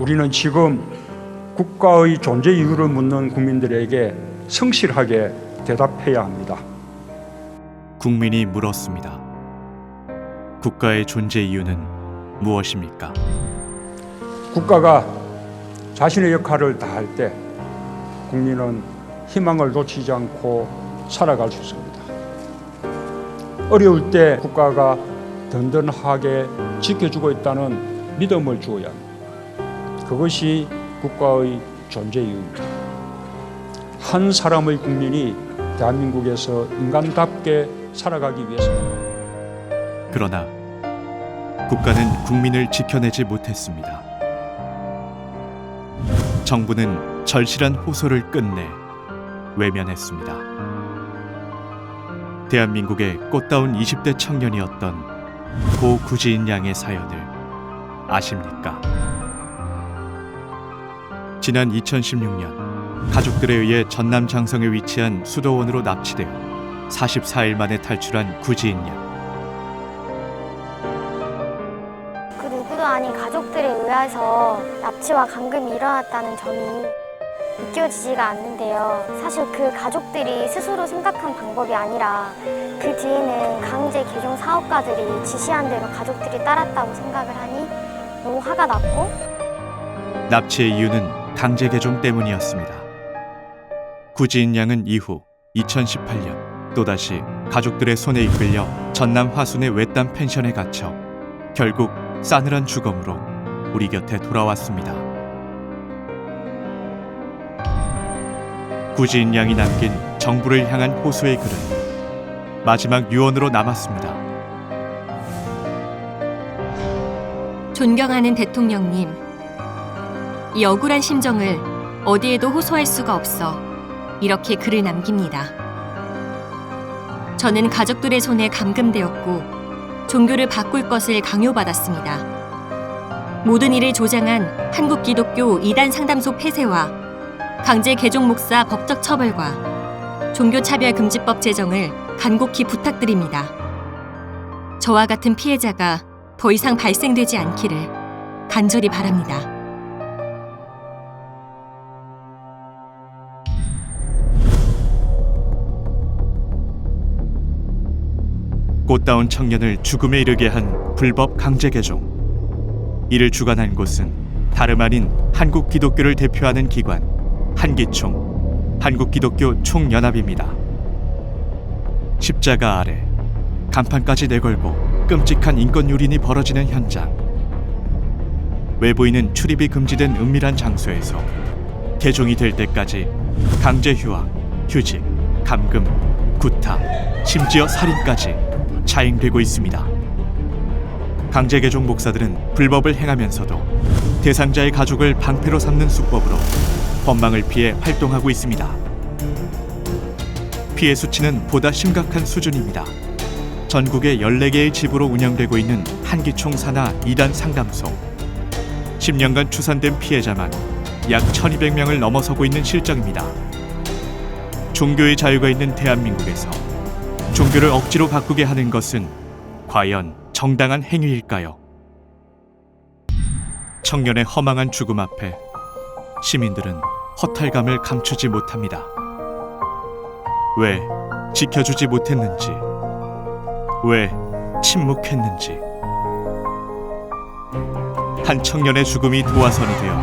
우리는 지금 국가의 존재 이유를 묻는 국민들에게 성실하게 대답해야 합니다. 국민이 물었습니다. 국가의 존재 이유는 무엇입니까? 국가가 자신의 역할을 다할 때 국민은 희망을 놓치지 않고 살아갈 수 있습니다. 어려울 때 국가가 든든하게 지켜주고 있다는 믿음을 주어야 합니다. 그것이 국가의 존재 이유입니다. 한 사람의 국민이 대한민국에서 인간답게 살아가기 위해서입니다. 그러나 국가는 국민을 지켜내지 못했습니다. 정부는 절실한 호소를 끝내 외면했습니다. 대한민국의 꽃다운 20대 청년이었던 고 구지인 양의 사연을 아십니까? 지난 2016년 가족들에 의해 전남 장성에 위치한 수도원으로 납치되어 44일 만에 탈출한 구지인 양. 그 누구도 아닌 가족들에 의해서 납치와 감금이 일어났다는 점이 믿겨지지가 않는데요. 사실 그 가족들이 스스로 생각한 방법이 아니라 그 뒤에는 강제 개종 사업가들이 지시한 대로 가족들이 따랐다고 생각을 하니 너무 화가 났고, 납치의 이유는 강제 개종 때문이었습니다. 구지인 양은 이후 2018년 또다시 가족들의 손에 이끌려 전남 화순의 외딴 펜션에 갇혀 결국 싸늘한 주검으로 우리 곁에 돌아왔습니다. 구지인 양이 남긴 정부를 향한 호소의 글은 마지막 유언으로 남았습니다. 존경하는 대통령님, 이 억울한 심정을 어디에도 호소할 수가 없어 이렇게 글을 남깁니다. 저는 가족들의 손에 감금되었고 종교를 바꿀 것을 강요받았습니다. 모든 이를 조장한 한국기독교 이단 상담소 폐쇄와 강제 개종 목사 법적 처벌과 종교차별금지법 제정을 간곡히 부탁드립니다. 저와 같은 피해자가 더 이상 발생되지 않기를 간절히 바랍니다. 꽃다운 청년을 죽음에 이르게 한 불법 강제 개종. 이를 주관한 곳은 다름 아닌 한국 기독교를 대표하는 기관 한기총, 한국기독교 총연합입니다. 십자가 아래 간판까지 내걸고 끔찍한 인권유린이 벌어지는 현장. 외부인은 출입이 금지된 은밀한 장소에서 개종이 될 때까지 강제 휴학, 휴직, 감금, 구타, 심지어 살인까지 자행되고 있습니다. 강제 개종 목사들은 불법을 행하면서도 대상자의 가족을 방패로 삼는 수법으로 법망을 피해 활동하고 있습니다. 피해 수치는 보다 심각한 수준입니다. 전국의 14개의 지부로 운영되고 있는 한기총 산하 2단 상담소. 10년간 추산된 피해자만 약 1200명을 넘어서고 있는 실정입니다. 종교의 자유가 있는 대한민국에서 종교를 억지로 바꾸게 하는 것은 과연 정당한 행위일까요? 청년의 허망한 죽음 앞에 시민들은 허탈감을 감추지 못합니다. 왜 지켜주지 못했는지, 왜 침묵했는지. 한 청년의 죽음이 도화선이 되어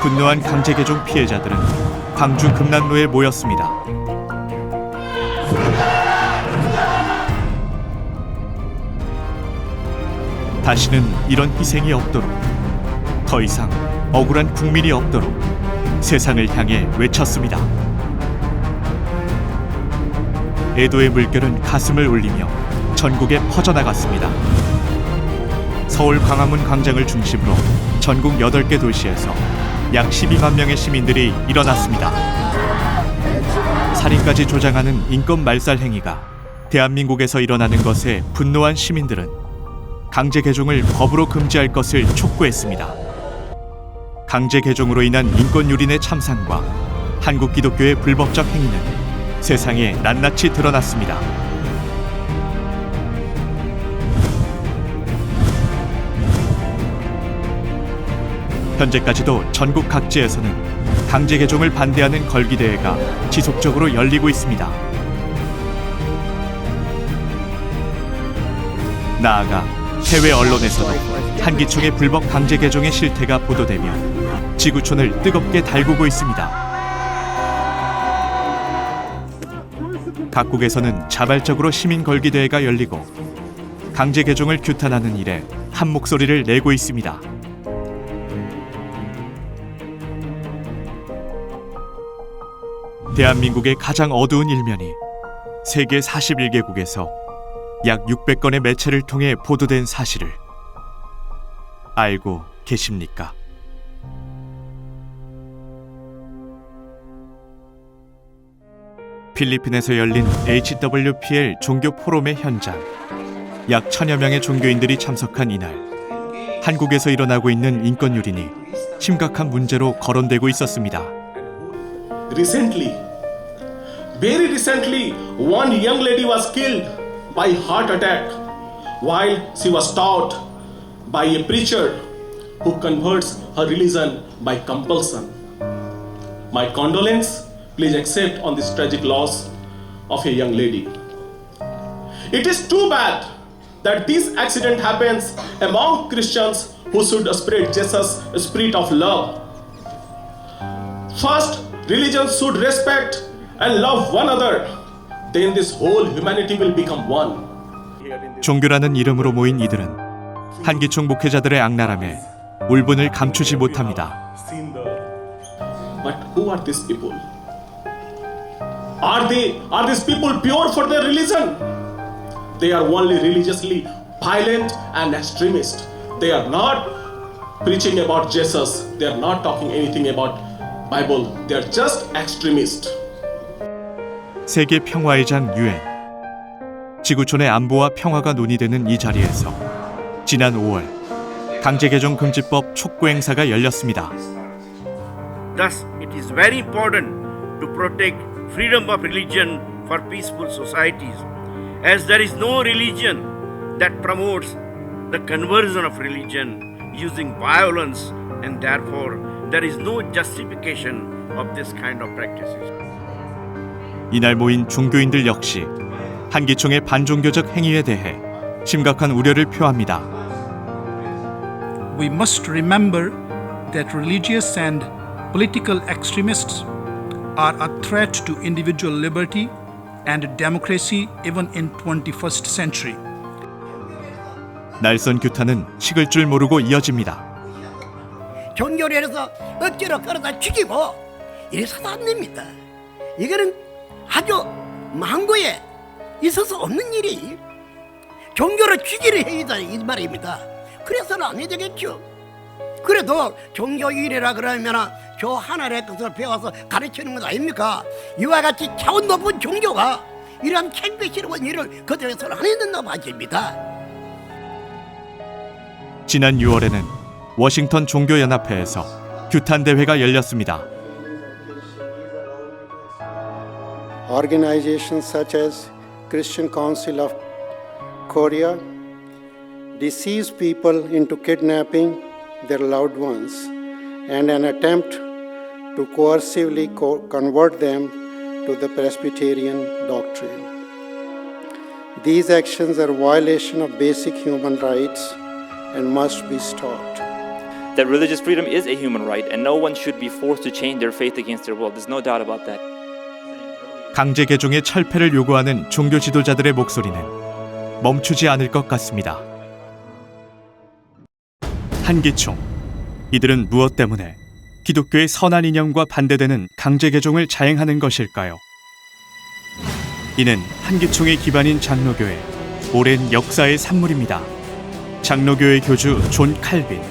분노한 강제 개종 피해자들은 광주 금남로에 모였습니다. 다시는 이런 희생이 없도록, 더 이상 억울한 국민이 없도록 세상을 향해 외쳤습니다. 애도의 물결은 가슴을 울리며 전국에 퍼져나갔습니다. 서울 광화문 광장을 중심으로 전국 8개 도시에서 약 12만 명의 시민들이 일어났습니다. 살인까지 조장하는 인권 말살 행위가 대한민국에서 일어나는 것에 분노한 시민들은 강제 개종을 법으로 금지할 것을 촉구했습니다. 강제 개종으로 인한 인권 유린의 참상과 한국 기독교의 불법적 행위는 세상에 낱낱이 드러났습니다. 현재까지도 전국 각지에서는 강제 개종을 반대하는 걸기대회가 지속적으로 열리고 있습니다. 나아가 해외 언론에서도 한기총의 불법 강제 개종의 실태가 보도되며 지구촌을 뜨겁게 달구고 있습니다. 각국에서는 자발적으로 시민 걸기대회가 열리고 강제 개종을 규탄하는 일에 한 목소리를 내고 있습니다. 대한민국의 가장 어두운 일면이 세계 41개국에서 약 600건의 매체를 통해 보도된 사실을 알고 계십니까? 필리핀에서 열린 HWPL 종교 포럼의 현장. 약 1000여 명의 종교인들이 참석한 이날, 한국에서 일어나고 있는 인권 유린이 심각한 문제로 거론되고 있었습니다. Recently, very recently, one young lady was killed by heart attack while she was taught by a preacher who converts her religion by compulsion. My condolence, please accept on this tragic loss of a young lady. It is too bad that this accident happens among Christians who should spread Jesus' spirit of love. First, religions should respect and love one another. Then this whole humanity will become one. 종교라는 이름으로 모인 이들은 한기총 목회자들의 악랄함에 울분을 감추지 못합니다. But who are these people? Are these people pure for their religion? They are only religiously violent and extremist. They are not preaching about Jesus. They are not talking anything about Bible. They are just extremist. 세계 평화의 장 UN. 지구촌의 안보와 평화가 논의되는 이 자리에서 지난 5월 강제개종 금지법 촉구 행사가 열렸습니다. Thus, it is very important to protect freedom of religion for peaceful societies, as there is no religion that promotes the conversion of religion using violence, and therefore there is no justification of this kind of practices. 이날 모인 종교인들 역시 한기총의 반종교적 행위에 대해 심각한 우려를 표합니다. We must remember that religious and political extremists are a threat to individual liberty and democracy even in 21st century. 날선 규탄은 식을 줄 모르고 이어집니다. 종교를 해서 억지로 끌어다 죽이고 이래서도 안 됩니다. 이거는 아주 망고에 있어서 없는 일이 종교를 죽이려 해야 이 말입니다. 그래서는 안 해야 되겠죠. 그래도 종교인이라 그러면 저 하나의 것을 배워서 가르치는 것 아닙니까? 이와 같이 차원 높은 종교가 이러한 창피스러운 일을 그들에서는 안 해야 된다고 하십니다. 지난 6월에는 워싱턴 종교연합회에서 규탄 대회가 열렸습니다. Organizations such as Christian Council of Korea deceives people into kidnapping their loved ones and an attempt to coercively convert them to the Presbyterian doctrine. These actions are a violation of basic human rights and must be stopped. That religious freedom is a human right and no one should be forced to change their faith against their will. There's no doubt about that. 강제 개종의 철폐를 요구하는 종교 지도자들의 목소리는 멈추지 않을 것 같습니다. 한기총. 이들은 무엇 때문에 기독교의 선한 이념과 반대되는 강제 개종을 자행하는 것일까요? 이는 한기총의 기반인 장로교의 오랜 역사의 산물입니다. 장로교의 교주 존 칼빈.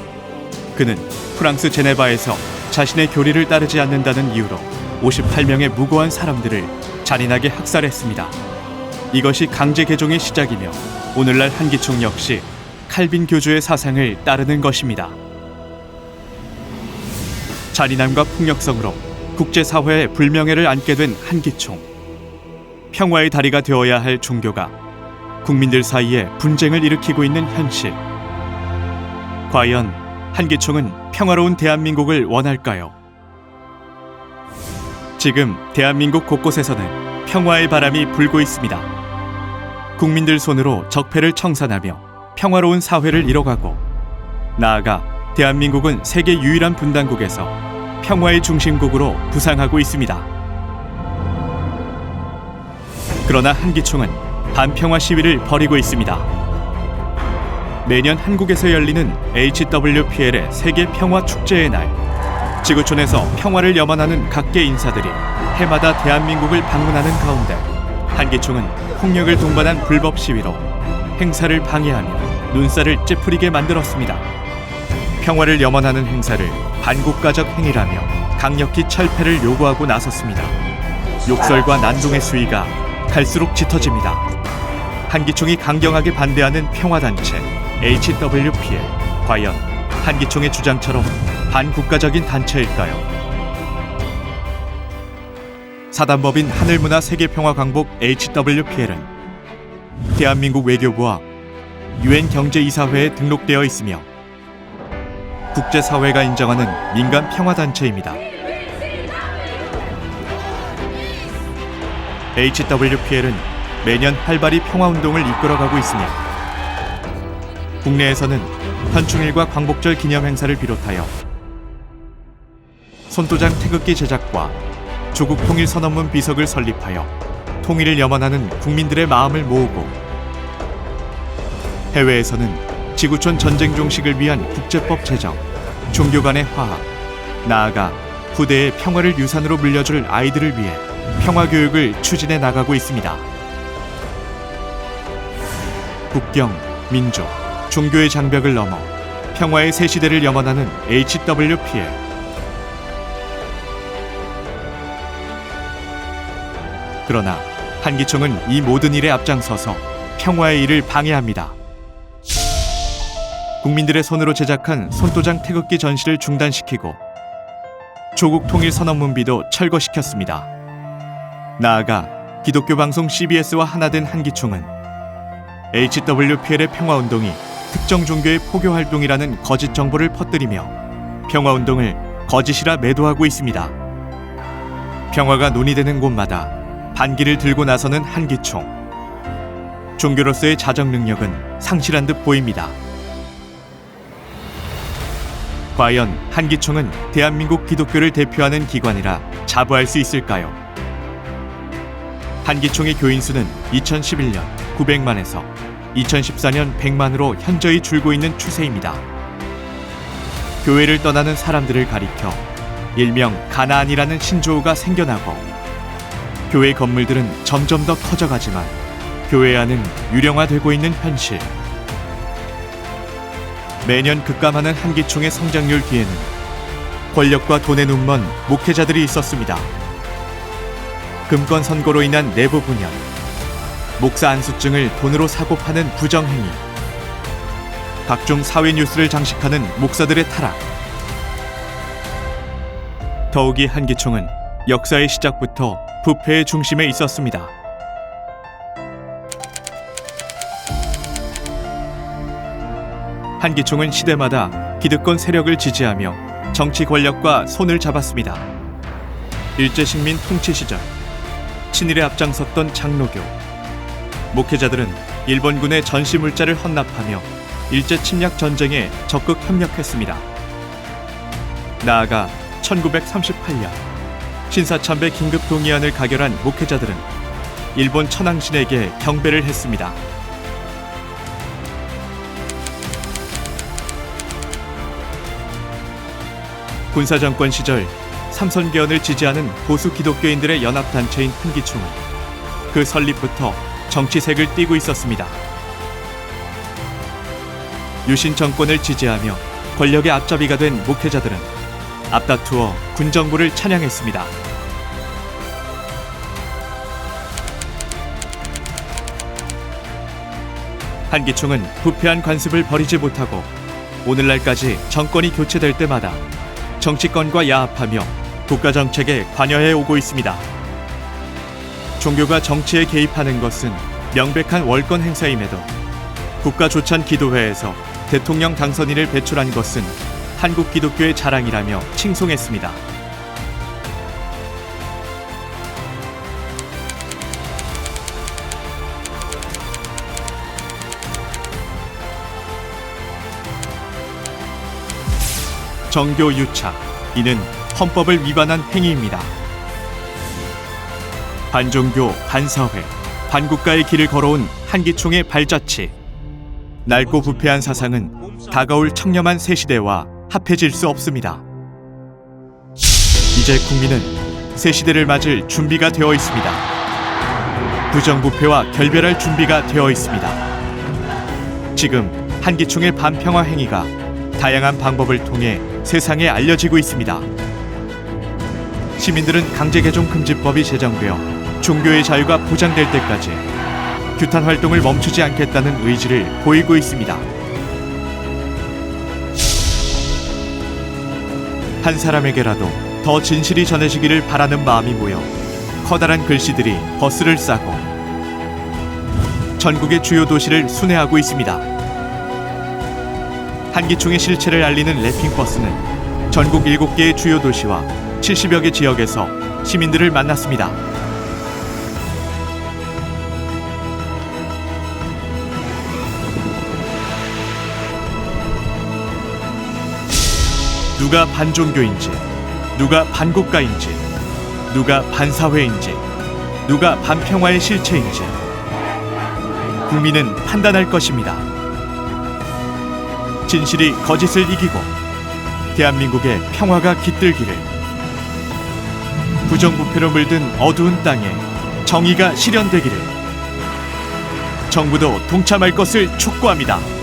그는 프랑스 제네바에서 자신의 교리를 따르지 않는다는 이유로 58명의 무고한 사람들을 잔인하게 학살했습니다. 이것이 강제 개종의 시작이며 오늘날 한기총 역시 칼빈 교주의 사상을 따르는 것입니다. 잔인함과 폭력성으로 국제사회의 불명예를 안게 된 한기총. 평화의 다리가 되어야 할 종교가 국민들 사이에 분쟁을 일으키고 있는 현실. 과연 한기총은 평화로운 대한민국을 원할까요? 지금 대한민국 곳곳에서는 평화의 바람이 불고 있습니다. 국민들 손으로 적폐를 청산하며 평화로운 사회를 이뤄가고, 나아가 대한민국은 세계 유일한 분단국에서 평화의 중심국으로 부상하고 있습니다. 그러나 한기총은 반평화 시위를 벌이고 있습니다. 매년 한국에서 열리는 HWPL의 세계 평화 축제의 날, 지구촌에서 평화를 염원하는 각계 인사들이 해마다 대한민국을 방문하는 가운데 한기총은 폭력을 동반한 불법 시위로 행사를 방해하며 눈살을 찌푸리게 만들었습니다. 평화를 염원하는 행사를 반국가적 행위라며 강력히 철폐를 요구하고 나섰습니다. 욕설과 난동의 수위가 갈수록 짙어집니다. 한기총이 강경하게 반대하는 평화단체 HWPL, 과연 한기총의 주장처럼 반국가적인 단체일까요? 사단법인 하늘문화 세계평화광복 HWPL은 대한민국 외교부와 UN 경제이사회에 등록되어 있으며 국제사회가 인정하는 민간 평화단체입니다. HWPL은 매년 활발히 평화운동을 이끌어가고 있으며 국내에서는 현충일과 광복절 기념 행사를 비롯하여 손도장 태극기 제작과 조국 통일 선언문 비석을 설립하여 통일을 염원하는 국민들의 마음을 모으고, 해외에서는 지구촌 전쟁 종식을 위한 국제법 제정, 종교 간의 화합, 나아가 후대에 평화를 유산으로 물려줄 아이들을 위해 평화 교육을 추진해 나가고 있습니다. 국경, 민족, 종교의 장벽을 넘어 평화의 새 시대를 염원하는 HWPL. 그러나 한기총은 이 모든 일에 앞장서서 평화의 일을 방해합니다. 국민들의 손으로 제작한 손도장 태극기 전시를 중단시키고 조국 통일 선언문비도 철거시켰습니다. 나아가 기독교 방송 CBS와 하나된 한기총은 HWPL의 평화운동이 특정 종교의 포교 활동이라는 거짓 정보를 퍼뜨리며 평화운동을 거짓이라 매도하고 있습니다. 평화가 논의되는 곳마다 반기를 들고 나서는 한기총. 종교로서의 자정 능력은 상실한 듯 보입니다. 과연 한기총은 대한민국 기독교를 대표하는 기관이라 자부할 수 있을까요? 한기총의 교인 수는 2011년 900만에서 2014년 100만으로 현저히 줄고 있는 추세입니다. 교회를 떠나는 사람들을 가리켜 일명 가나안이라는 신조어가 생겨나고, 교회 건물들은 점점 더 커져가지만 교회 안은 유령화되고 있는 현실. 매년 급감하는 한기총의 성장률 뒤에는 권력과 돈에 눈먼 목회자들이 있었습니다. 금권 선거로 인한 내부 분열, 목사 안수증을 돈으로 사고 파는 부정행위, 각종 사회 뉴스를 장식하는 목사들의 타락. 더욱이 한기총은 역사의 시작부터 부패의 중심에 있었습니다. 한기총은 시대마다 기득권 세력을 지지하며 정치 권력과 손을 잡았습니다. 일제식민 통치 시절 친일에 앞장섰던 장로교, 목회자들은 일본군의 전시 물자를 헌납하며 일제 침략 전쟁에 적극 협력했습니다. 나아가 1938년 신사참배 긴급 동의안을 가결한 목회자들은 일본 천황신에게 경배를 했습니다. 군사정권 시절 삼선개헌을 지지하는 보수 기독교인들의 연합단체인 한기총은 그 설립부터 정치색을 띠고 있었습니다. 유신 정권을 지지하며 권력의 앞잡이가 된 목회자들은 앞다투어 군정부를 찬양했습니다. 한기총은 부패한 관습을 버리지 못하고 오늘날까지 정권이 교체될 때마다 정치권과 야합하며 국가 정책에 관여해 오고 있습니다. 종교가 정치에 개입하는 것은 명백한 월권 행사임에도 국가 조찬 기도회에서 대통령 당선인을 배출한 것은 한국 기독교의 자랑이라며 칭송했습니다. 정교 유착, 이는 헌법을 위반한 행위입니다. 반종교, 반사회, 반국가의 길을 걸어온 한기총의 발자취. 낡고 부패한 사상은 다가올 청렴한 새 시대와 합해질 수 없습니다. 이제 국민은 새 시대를 맞을 준비가 되어 있습니다. 부정부패와 결별할 준비가 되어 있습니다. 지금 한기총의 반평화 행위가 다양한 방법을 통해 세상에 알려지고 있습니다. 시민들은 강제개종금지법이 제정되어 종교의 자유가 보장될 때까지 규탄 활동을 멈추지 않겠다는 의지를 보이고 있습니다. 한 사람에게라도 더 진실이 전해지기를 바라는 마음이 모여 커다란 글씨들이 버스를 싸고 전국의 주요 도시를 순회하고 있습니다. 한기총의 실체를 알리는 랩핑버스는 전국 7개의 주요 도시와 70여 개 지역에서 시민들을 만났습니다. 누가 반종교인지, 누가 반국가인지, 누가 반사회인지, 누가 반평화의 실체인지 국민은 판단할 것입니다. 진실이 거짓을 이기고 대한민국의 평화가 깃들기를, 부정부패로 물든 어두운 땅에 정의가 실현되기를 정부도 동참할 것을 촉구합니다.